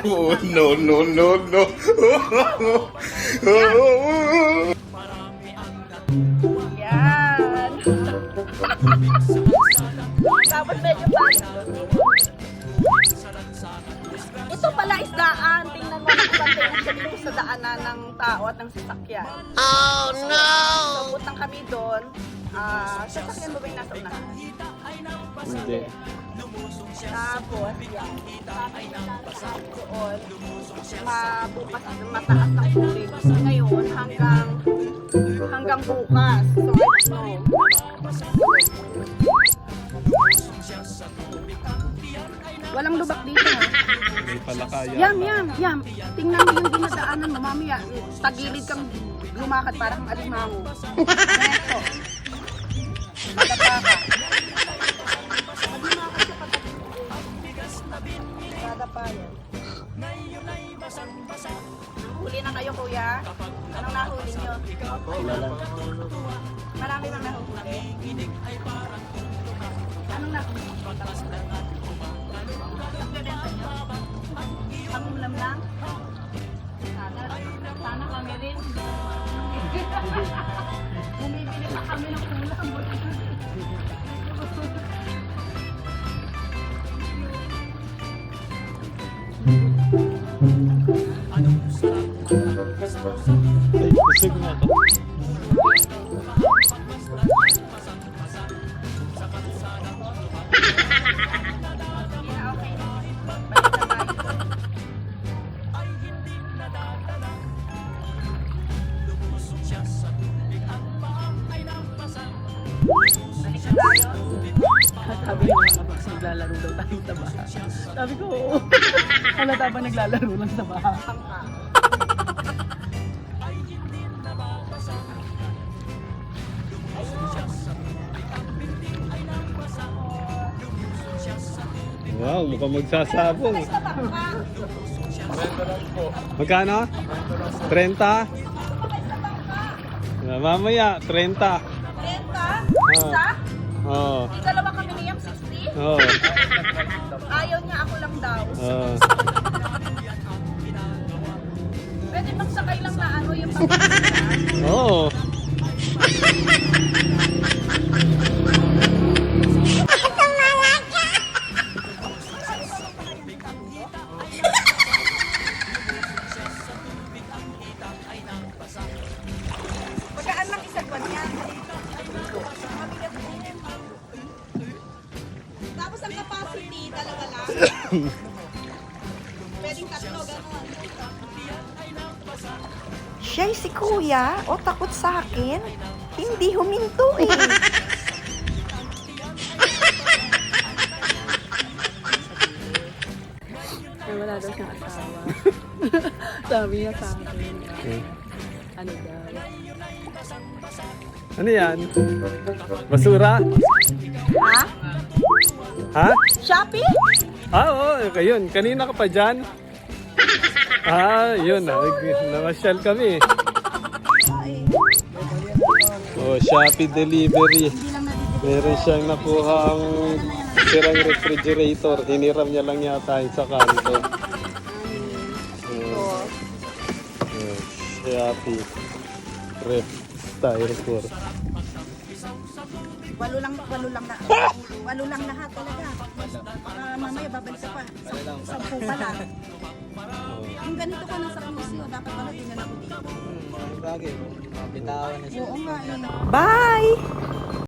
Oh, no, no, no, no. Yan. Tapos medyo balik. Ito pala isdaan. Tingnan mo nakapantay ng sabi sa daanan ng tao at ng sasakyan. Oh, no. So, butang kami doon. Sasakyan mo ba yung nasa unahan? Hindi. Tapos, yan. Doon, mabukas, mataas ng tubig. Ngayon, hanggang bukas. So, I don't know. Walang lubak dito, ha? May palakaya. Yam. Tingnan mo yung dinadaanan mo, mamaya. Tagilid kang lumakad para kang alimango. Ganito. Madapa ka. Madapa yan. Huli na kayo, kuya. Anong nahuli nyo? Kilala. Marami bang nahuli? Anong nahuli? Pangulam lang? Sana kami rin. Bumibili pa kami ng ulam. Ay, busog na to. Sabi ko mga kapag naglalaro daw tayo sa baha. Sabi ko, oo. Halata ba naglalaro lang sa baha? Wow, mukhang magsasabong. Magkano? 30? Mamaya, 30. 30? Isa? Oo. Di dalawa kami niyang 60? Oo. Ayaw niya, ako lang daw. Oo. Pwede bang sakay lang na ano yung pagkakas? Oo. Pagkaan lang isang buwan yan. Mabigat din. Tapos ang capacity, dalawa lang. Pwedeng tatlo, gano'n. Siya'y si kuya o takot sa akin? Hindi huminto eh. Ay, wala daw siyang asawa. Sabi niya sa akin, ano daw. Ano yan? Basura? Ha? Ha? Shopee? Oo, yun. Kanina ka pa dyan? Yun. Namasyal kami. Oh, Shopee delivery. Meron siyang nakuhang sirang refrigerator. Hiniram niya lang yata yung sa kanto. Shopee. Ref. Styrofoam. Walo lang lahat talaga. Mamaya babalik ka pa. 10 pa lang. Yung ganito ka nasa museo, dapat pala din na ako dito. Bagay, mabitawan na siya. Oo nga, yun. Bye!